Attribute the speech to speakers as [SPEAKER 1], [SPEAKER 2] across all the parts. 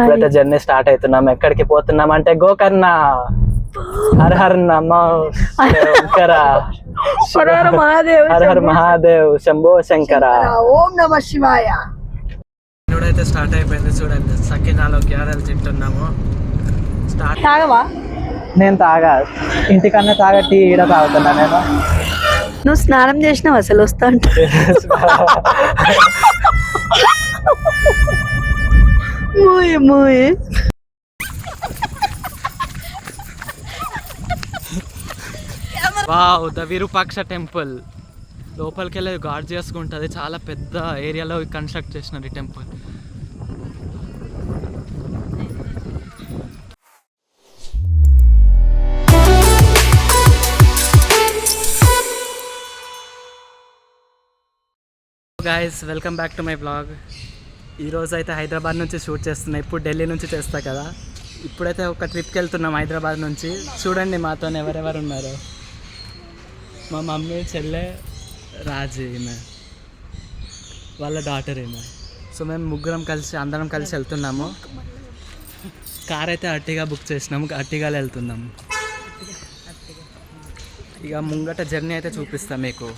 [SPEAKER 1] ఇప్పుడైతే journey start అవుతున్నాం. ఎక్కడికి పోతున్నాం అంటే గోకర్ణ. హర హర్ నమో శంకర,
[SPEAKER 2] హర హర మహాదేవ్,
[SPEAKER 1] హర హర్ మహాదేవ్, శంభో శంకర,
[SPEAKER 2] ఓం నమ శివాయ.
[SPEAKER 1] ఇప్పుడైతే స్టార్ట్ అయిపోయింది. చూడండి, సకినాలో గ్యారెలు తింటున్నాము. స్టార్ట్.
[SPEAKER 2] తాగవా?
[SPEAKER 1] నేను తాగా, ఇంటికన్నా తాగా, టీ ఈడ తాగుతున్నా నేను.
[SPEAKER 2] నువ్వు స్నానం చేసినావు అసలు వస్తా అంటే?
[SPEAKER 1] Wow, the Virupaksha temple. లోపలికి వెళ్ళి గార్జియస్గా ఉంటుంది. చాలా పెద్ద ఏరియాలో కన్స్ట్రక్ట్ చేసినారు ఈ temple. Guys, welcome back to my blog. ఈరోజు అయితే హైదరాబాద్ నుంచి షూట్ చేస్తున్నా. ఇప్పుడు ఢిల్లీ నుంచి చేస్తా కదా. ఇప్పుడైతే ఒక ట్రిప్కి వెళ్తున్నాం హైదరాబాద్ నుంచి. చూడండి మాతో ఎవరెవరు ఉన్నారు. మా మమ్మీ, చెల్లె, రాజు, ఈమె వాళ్ళ డాటర్ ఈమె. సో మేము ముగ్గురం కలిసి, అందరం కలిసి వెళ్తున్నాము. కార్ అయితే అర్టిగా బుక్ చేసినాము. అర్టిగాలో వెళ్తున్నాము. ఇక ముంగట జర్నీ అయితే చూపిస్తాం మీకు.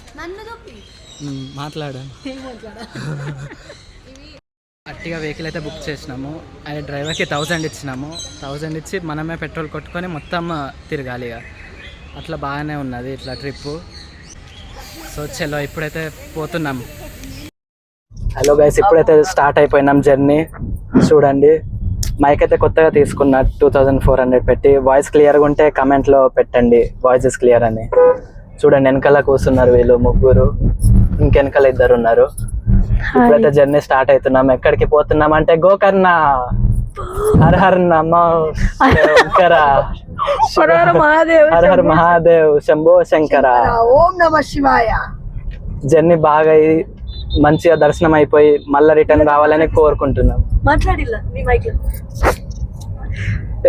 [SPEAKER 1] మాట్లాడాను. అట్టిగా వెహికల్ అయితే బుక్ చేసినాము. అది డ్రైవర్కి 1000 ఇచ్చినాము. 1000 ఇచ్చి మనమే పెట్రోల్ కొట్టుకొని మొత్తం తిరగాలి. ఇక అట్లా బాగానే ఉన్నది ఇట్లా ట్రిప్పు. సో చలో ఇప్పుడైతే పోతున్నాము. హలో గైస్, ఇప్పుడైతే స్టార్ట్ అయిపోయినాం జర్నీ. చూడండి, మైక్ అయితే కొత్తగా తీసుకున్నా 2400 పెట్టి. వాయిస్ క్లియర్గా ఉంటే కమెంట్లో పెట్టండి వాయిస్ ఇస్ క్లియర్ అని. చూడండి, వెనకాల కూర్చున్నారు వీళ్ళు ముగ్గురు, ఇంకెనకాల 2 ఉన్నారు. ఇప్పుడైతే జర్నీ స్టార్ట్ అవుతున్నాం. ఎక్కడికి పోతున్నాం అంటే గోకర్ణ. హర హర్ నమో శంకర,
[SPEAKER 2] హర హర మహాదేవ్,
[SPEAKER 1] హర హర్ మహాదేవ్, శంభో శంకర,
[SPEAKER 2] ఓం నమ శివాయ.
[SPEAKER 1] జర్నీ బాగా మంచిగా దర్శనం అయిపోయి మళ్ళీ రిటర్న్ రావాలని కోరుకుంటున్నాం.
[SPEAKER 2] మాట్లాడిల్లా మీ మైక్ లో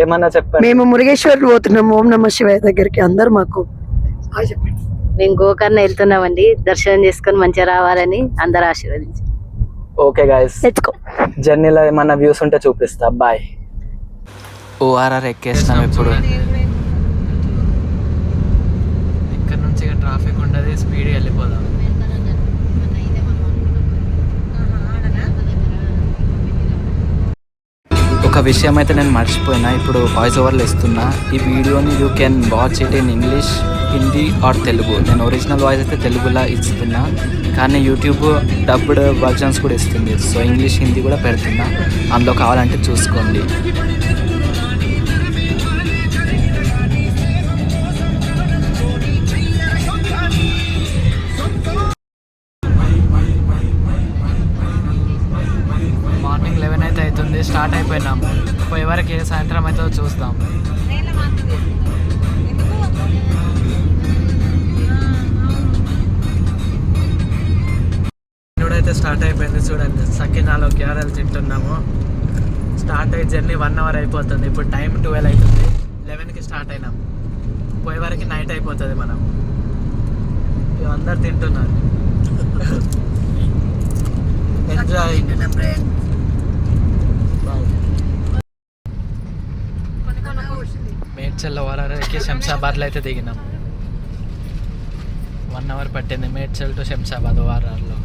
[SPEAKER 1] ఏమన్నా చెప్పండి.
[SPEAKER 2] మేము మురుగేశ్వర్ పోతున్నాం ఓం నమ శివాయ దగ్గరికి. అందరు మాకు చెప్పండి.
[SPEAKER 3] మేము గోకర్ణ వెళ్తున్నామండి. దర్శనం చేసుకొని మంచిగా రావాలని అందరూ ఆశీర్వదించి.
[SPEAKER 1] ఓకే గైస్, జర్నీలో ఏమన్నా వ్యూస్ ఉంటే చూపిస్తా. బాయ్. ఓఆర్ఆర్ ఎక్కేసినాం ఇప్పుడు. ఇక్కడ నుంచి ట్రాఫిక్ ఉండదు, స్పీడ్ వెళ్ళిపోదాం. ఒక విషయం అయితే నేను మర్చిపోయినా, ఇప్పుడు వాయిస్ ఓవర్లు ఇస్తున్నా. ఈ వీడియోని you can watch it in English, Hindi or Telugu. నేను ఒరిజినల్ వాయిస్ అయితే తెలుగులో ఇస్తున్నా, కానీ యూట్యూబ్ డబ్డ్ వర్జన్స్ కూడా ఇస్తుంది. సో ఇంగ్లీష్, హిందీ కూడా పెడుతున్నా. అందులో కావాలంటే చూసుకోండి. మార్నింగ్ 11 అయితే అవుతుంది. స్టార్ట్ అయిపోయినాం. పోయే వరకు ఏ సాయంత్రం అయితే చూస్తాం. ఇప్పుడైతే స్టార్ట్ అయిపోయింది. చూడండి, సకినాలో గ్యారెలు తింటున్నాము. స్టార్ట్ అయ్యి జర్నీ 1 అవర్ అయిపోతుంది. ఇప్పుడు టైం 12 అవుతుంది. 11కి స్టార్ట్ అయినాం. పోయే వరకు నైట్ అయిపోతుంది. మనం అందరు తింటున్నారు. ఎంజాయ్. మేడ్చల్ ఓఆర్ఆర్కి శంషాబాద్లో అయితే దిగినాం. 1 అవర్ పట్టింది మేడ్చల్ టు శంషాబాద్ ఓఆర్ఆర్లో.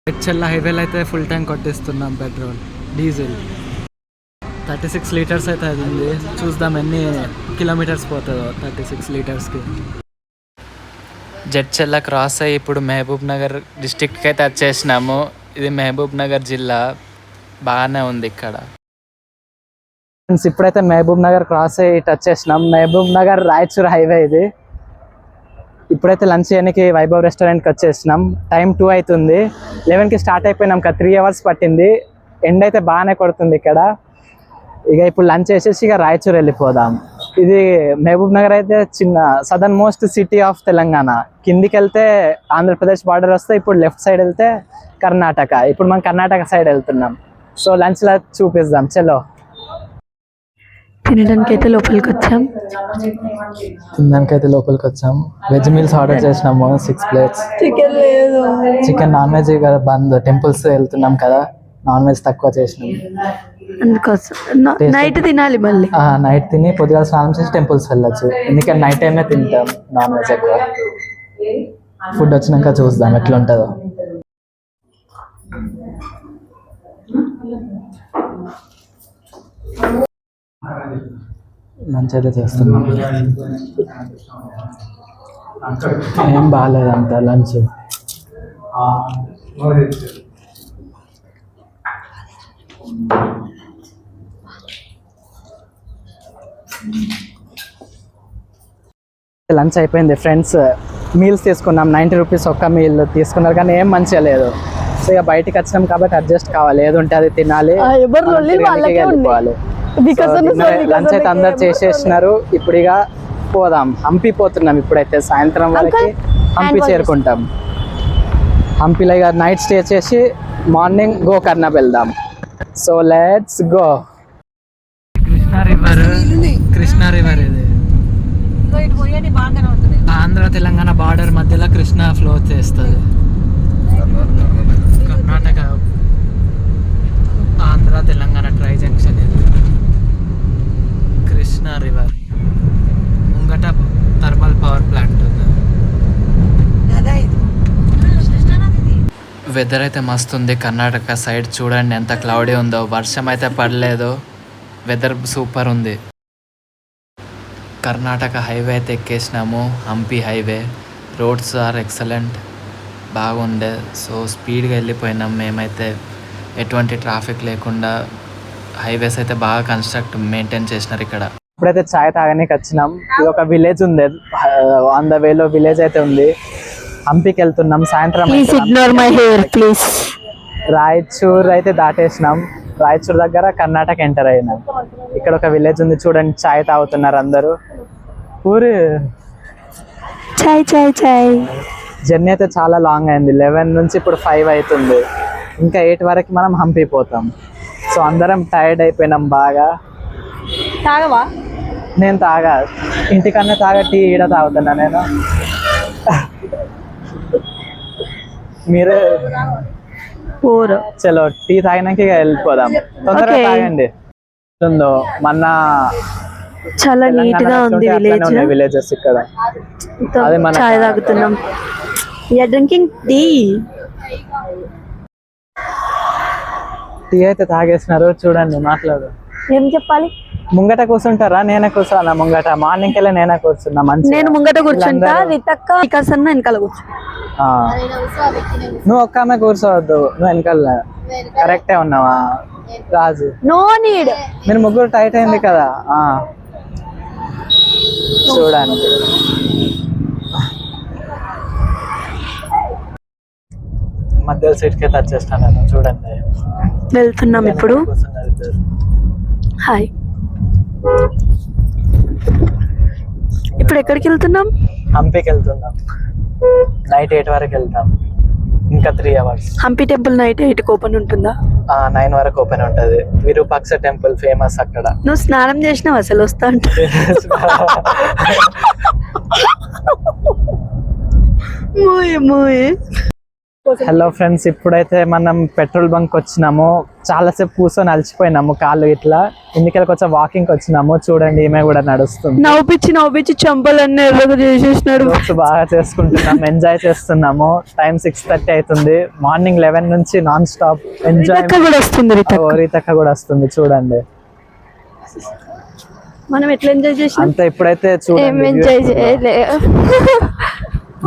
[SPEAKER 1] మేడ్చల్ హైవేలో అయితే ఫుల్ ట్యాంక్ కొట్టిస్తున్నాం పెట్రోల్, డీజిల్. 36 లీటర్స్ అయితే అది ఉంది. చూద్దాం ఎన్ని కిలోమీటర్స్ పోతుందో 36 లీటర్స్కి. జడ్చెల్ల క్రాస్ అయ్యి ఇప్పుడు మహబూబ్ నగర్ డిస్టిక్కి అయితే వచ్చేసినాము. ఇది మహబూబ్ నగర్ జిల్లా. బాగానే ఉంది ఇక్కడ. ఇప్పుడైతే మహబూబ్ నగర్ క్రాస్ అయ్యి టచ్ చేసినాం. మహబూబ్ నగర్ రాయచూర్ హైవే ఇది. ఇప్పుడైతే లంచ్ చేయడానికి వైభవ్ రెస్టారెంట్కి వచ్చేసినాం. టైం 2 అవుతుంది. 11కి స్టార్ట్ అయిపోయినాం. 3 అవర్స్ పట్టింది. ఎండ్ అయితే బాగానే కొడుతుంది ఇక్కడ. ఇక ఇప్పుడు లంచ్ చేసేసి ఇక రాయచూర్ వెళ్ళిపోదాం. ఇది మహబూబ్ నగర్ అయితే చిన్న southern most city of Telangana. కిందికి వెళ్తే ఆంధ్రప్రదేశ్ బార్డర్ వస్తే, ఇప్పుడు లెఫ్ట్ సైడ్ వెళ్తే కర్ణాటక. ఇప్పుడు మనం కర్ణాటక సైడ్ వెళ్తున్నాం. సో లంచ్లో చూపిద్దాం. చలో.
[SPEAKER 2] తినడానికి అయితే లోపలికి వచ్చాం. వెజ్ మీల్స్ ఆర్డర్ చేసినాము 6 ప్లేట్స్.
[SPEAKER 3] చికెన్ లేదు,
[SPEAKER 2] చికెన్ నాన్ వెజ్ బంద్. టెంపుల్స్ వెళ్తున్నాం కదా, నాన్ వెజ్ తక్కువ చేసినాం. అందుకోసం నైట్ తినాలి మళ్ళీ.
[SPEAKER 1] నైట్ తిని పొద్దుగా స్నానం చేసి టెంపుల్స్ వెళ్ళొచ్చు. ఎందుకంటే నైట్ టైమే తింటాం నాన్ వెజ్ ఎక్కువ. ఫుడ్ వచ్చినాక చూద్దాం ఎట్లా ఉంటుందో. లంచ్ అయితే చేస్తున్నాం. ఏం బాగాలేదంట లంచ్. లంచ్ అయిపోయింది ఫ్రెండ్స్. మీల్స్ తీసుకున్నాం. 90 రూపీస్ ఒక్క మీల్ తీసుకున్నారు కానీ ఏం మంచిగా లేదు. సో ఇక బయటికి వచ్చినాం కాబట్టి అడ్జస్ట్ కావాలి. ఏది ఉంటే అది తినాలి, వెళ్ళిపోవాలి. లంచ్ అయితే అందరు చేసేసినారు. ఇప్పుడు ఇక పోదాం. హంపి పోతున్నాం ఇప్పుడైతే. సాయంత్రం వరకు హంపి చేరుకుంటాం. హంపిలో ఇక నైట్ స్టే చేసి మార్నింగ్ గోకర్ణ వెళ్దాం. So let's go. Krishna river ఇది ఆంధ్ర తెలంగాణ బార్డర్ మధ్యలో కృష్ణా ఫ్లో చేస్తుంది. కర్ణాటక ఆంధ్ర తెలంగాణ ట్రై జంక్షన్ ఇది. కృష్ణా రివర్ ముంగట థర్మల్ పవర్ ప్లాంట్ ఉంది. వెదర్ అయితే మస్తు ఉంది. కర్ణాటక సైడ్ చూడండి ఎంత క్లౌడీ ఉందో. వర్షం అయితే పడలేదు. వెదర్ సూపర్ ఉంది. కర్ణాటక హైవే అయితే ఎక్కేసినాము. Hampi highway roads are excellent, బాగుండే. సో స్పీడ్గా వెళ్ళిపోయినాం మేమైతే. ఎటువంటి ట్రాఫిక్ లేకుండా హైవేస్ అయితే బాగా మెయింటైన్ చేసినారు ఇక్కడ. ఇప్పుడైతే చాయ్ తాగడానికి వచ్చినాం. ఇది ఒక విలేజ్ ఉంది, ఆన్ ద వేలో విలేజ్ అయితే ఉంది. హంపికి వెళ్తున్నాం. సాయంత్రం రాయచూర్ అయితే దాటేసినాం. రాయచూర్ దగ్గర కర్ణాటక ఎంటర్ అయినాం. ఇక్కడ ఒక విలేజ్ ఉంది చూడండి. చాయ్ తాగుతున్నారు అందరూ. ఊరు
[SPEAKER 2] చాయ్ చాయ్ చాయ్.
[SPEAKER 1] జర్నీ అయితే చాలా లాంగ్ అయింది. 11 నుంచి ఇప్పుడు 5 అవుతుంది. ఇంకా 8 వరకు మనం హంపి పోతాం. సో అందరం టైర్డ్ అయిపోయినాం బాగా.
[SPEAKER 2] తాగవా?
[SPEAKER 1] నేను తాగా, ఇంటికన్నా టీ ఈడ తాగుతున్నా నేను. మీరు చలో టీ తాగినాక ఇక వెళ్ళిపోదాం. తొందరగా తాగండి. మొన్న
[SPEAKER 2] చాలా నీట్ గా ఉంది
[SPEAKER 1] విలేజెస్ ఇక్కడ. అదే మన
[SPEAKER 2] చాయ్ తాగుతున్నాం. డ్రింకింగ్
[SPEAKER 1] టీ అయితే తాగేసినారు చూడండి. మాట్లాడు.
[SPEAKER 2] ఏం చెప్పాలి?
[SPEAKER 1] ముంగట కూర్చుంటారా? నేనే కూర్చోాలా ముంగట? మార్నింగ్ వెళ్ళి నేనే కూర్చున్నా. మంచి
[SPEAKER 2] నేను ముంగట కూర్చుంటా. రితక్క వెనకాల కూర్చో.
[SPEAKER 1] నువ్వు ఒక్క ఆమె కూర్చోవద్దు, నువ్వు వెనకాల. కరెక్టే ఉన్నావా రాజు?
[SPEAKER 2] No need.
[SPEAKER 1] మీరు ముగ్గురు టైట్ అయింది కదా. చూడండి మధ్యలో సీట్కి అయితే వచ్చేస్తాను నేను. చూడండి
[SPEAKER 2] వెళ్తున్నాం ఇప్పుడు. హాయ్. ఇప్పుడు ఎక్కడికి వెళ్తున్నాం?
[SPEAKER 1] హంపికి వెళ్తున్నాం. నైట్ 8 వరకు వెళ్తాం. ఇంకా 3 hours.
[SPEAKER 2] హంపి టెంపుల్ నైట్ 8కి ఓపెన్ ఉంటుందా?
[SPEAKER 1] 9 వరకు ఓపెన్ ఉంటది. విరూపాక్ష టెంపుల్ ఫేమస్ అక్కడ.
[SPEAKER 2] నువ్వు స్నానం చేసినావు అసలు? వస్తా అంటే
[SPEAKER 1] హలో ఫ్రెండ్స్, ఇప్పుడైతే మనం పెట్రోల్ బంక్ వచ్చినాము. చాలాసేపు కూర్చొని అలసిపోయినాము కాళ్ళు ఇట్లా. ఇందుకెళ్ళి కొంచెం వాకింగ్ వచ్చినాము. చూడండి ఈమె కూడా నడుస్తుంది.
[SPEAKER 2] నవ్వుపిచ్చి చంపలన్నీ ఎర్రగా చేసేసినాడు.
[SPEAKER 1] బాగా చేసుకుంటున్నాం, ఎంజాయ్ చేస్తున్నాము. టైం 6:30 అవుతుంది. మార్నింగ్ 11 నుంచి నాన్ స్టాప్ ఎంజాయ్
[SPEAKER 2] కూడా వస్తుంది.
[SPEAKER 1] రీతక్క కూడా వస్తుంది. చూడండి
[SPEAKER 2] మనం ఎట్లా ఎంజాయ్ చేసాం
[SPEAKER 1] అంతే. ఇప్పుడైతే చూడండి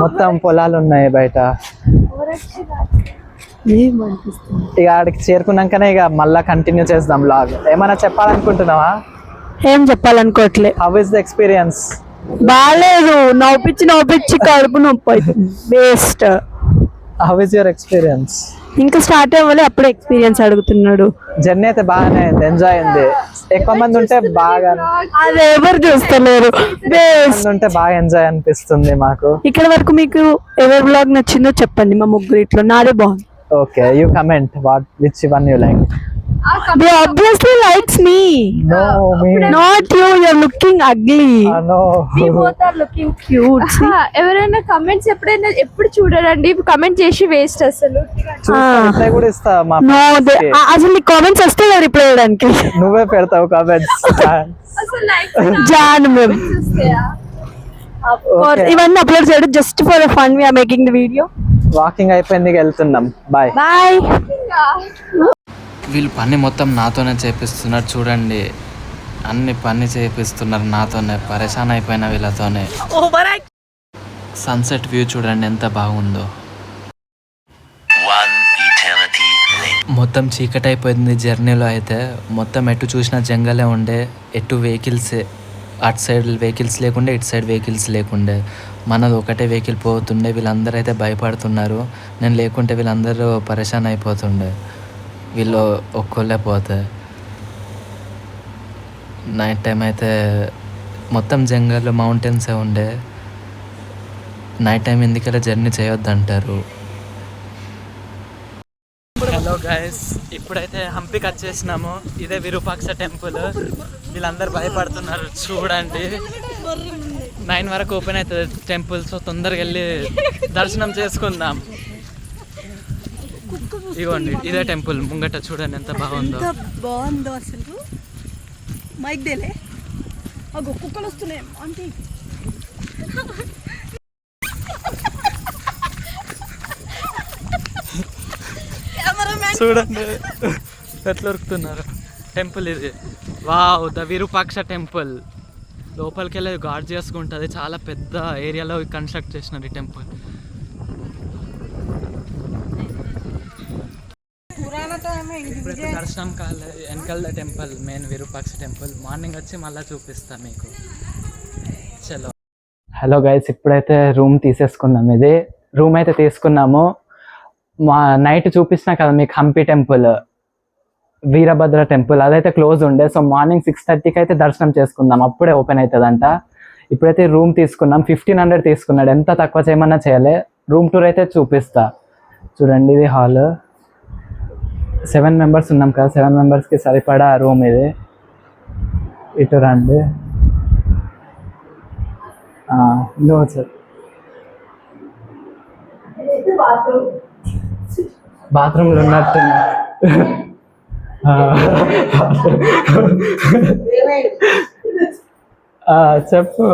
[SPEAKER 1] మొత్తం పొలాలు ఉన్నాయి బయట. ఇక ఆడికి చేరుకున్నాకనే ఇక మళ్ళా కంటిన్యూ చేద్దాం బ్లాగ్. ఏమైనా చెప్పాలనుకుంటున్నావా?
[SPEAKER 2] ఏం చెప్పాలనుకోవట్లే.
[SPEAKER 1] How is the experience?
[SPEAKER 2] బాగాలేదు. నవ్వుపిచ్చి కడుపు నొప్పి waste.
[SPEAKER 1] How is your experience?
[SPEAKER 2] ఇంకా స్టార్ట్ అవ్వాలి, అప్పుడే ఎక్స్పీరియన్స్ అడుగుతున్నాడు.
[SPEAKER 1] జర్నీ అయితే బాగానే అయింది, ఎంజాయ్ అయింది. ఎక్కువ మంది ఉంటే బాగా,
[SPEAKER 2] అది ఎవరు చూస్తలేరు.
[SPEAKER 1] ఉంటే బాగా ఎంజాయ్ అనిపిస్తుంది మాకు.
[SPEAKER 2] ఇక్కడ వరకు మీకు ఎవరి బ్లాగ్ నచ్చిందో చెప్పండి. మా ముగ్గురిట్లో నాదే బాగుంది.
[SPEAKER 1] Okay, you comment which one you like.
[SPEAKER 4] They obviously likes me.
[SPEAKER 1] No, me.
[SPEAKER 4] Not you. You're looking ugly.
[SPEAKER 1] No.
[SPEAKER 4] We both are looking cute.
[SPEAKER 5] ఎవరైనా కమెంట్స్ ఎప్పుడు చూడరండి, కమెంట్ చేసి వేస్ట్ అసలు.
[SPEAKER 1] రిప్లై కూడా ఇస్తా మా
[SPEAKER 4] No, అసలు నీ కామెంట్స్ వస్తే రిప్లై చేయడానికి.
[SPEAKER 1] నువ్వే పెడతావు కామెంట్స్.
[SPEAKER 5] అసలు లైక్
[SPEAKER 4] జాన్ మేము ఇవన్నీ అప్లోడ్ చేయడం just for fun we are making the video.
[SPEAKER 1] Walking అయిపోయింది, వెళ్తున్నాం. బాయ్.
[SPEAKER 4] బాయ్.
[SPEAKER 1] వీళ్ళు పని మొత్తం నాతోనే చేపిస్తున్నారు చూడండి, అన్ని పని చేపిస్తున్నారు నాతోనే. పరేషాన్ అయిపోయిన వీళ్ళతోనే. సన్సెట్ వ్యూ చూడండి ఎంత బాగుందో. మొత్తం చీకటి అయిపోయింది జర్నీలో. అయితే మొత్తం ఎటు చూసినా జంగలే ఉండే, ఎటు వెహికల్సే. అటు సైడ్ వెహికల్స్ లేకుండే, ఇటు సైడ్ వెహికల్స్ లేకుండే. మనది ఒకటే వెహికల్ పోతుండే. వీళ్ళందరూ అయితే భయపడుతున్నారు. నేను లేకుంటే వీళ్ళందరూ పరేషాన్ అయిపోతుండే. వీళ్ళు ఒక్కళ్ళే పోతే. నైట్ టైం అయితే మొత్తం జంగల్ మౌంటైన్సే ఉండే. నైట్ టైం ఎందుకలా జర్నీ చేయొద్దంటారు. హలో గైస్, ఇప్పుడైతే హంపీకి వచ్చేసినాము. ఇదే విరూపాక్ష టెంపుల్. వీళ్ళందరూ భయపడుతున్నారు చూడండి. 9 వరకు ఓపెన్ అవుతుంది టెంపుల్. సో తొందరగా వెళ్ళి దర్శనం చేసుకుందాం. ఇగోండి ఇదే టెంపుల్ ముంగట చూడండి ఎంత బాగుందో.
[SPEAKER 2] బాగుందో అసలు. మైక్ దేలే కుక్కలు వస్తున్నాయి ఆంటీ.
[SPEAKER 1] చూడండి ఎట్లా ఉరుకుతున్నారు. టెంపుల్ ఇది. Wow, the Virupaksha temple. లోపలికి వెళ్ళి గార్డ్ చేసుకుంటుంది. చాలా పెద్ద ఏరియాలో కన్స్ట్రక్ట్ చేసినారు ఈ టెంపుల్. ఇప్పుడైతే దర్శనం కాలే. వెనకాల temple, main Virupaksha temple. Morning వచ్చి మళ్ళీ చూపిస్తాం మీకు. చలో. హలో గైస్, ఇప్పుడైతే రూమ్ తీసేసుకున్నాం. ఇది రూమ్ అయితే తీసుకున్నాము. మా నైట్ చూపిస్తున్నా కదా మీకు హంపి టెంపుల్, వీరభద్ర టెంపుల్, అదైతే క్లోజ్ ఉండే. సో మార్నింగ్ 6:30కి అయితే దర్శనం చేసుకుందాం, అప్పుడే ఓపెన్ అవుతుందంట. ఇప్పుడైతే రూమ్ తీసుకున్నాం. 1500 తీసుకున్నాడు. ఎంత తక్కువ చేయమన్నా చేయలే. రూమ్ టూర్ అయితే చూపిస్తా చూడండి. ఇది హాల్. 7 మెంబర్స్ ఉన్నాం కదా, 7 మెంబర్స్కి సరిపడా రూమ్ ఇది. ఇటు రండి. నో సార్, బాత్రూమ్లో ఉన్నట్టు చెప్పు.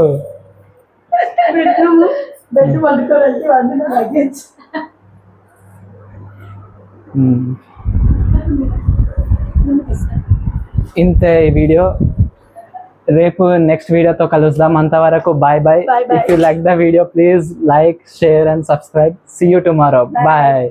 [SPEAKER 1] ఇంతే ఈ వీడియో. రేపు నెక్స్ట్ వీడియోతో కలుద్దాం. అంతవరకు bye bye. If you like the video please like, share and subscribe. See you tomorrow. Bye.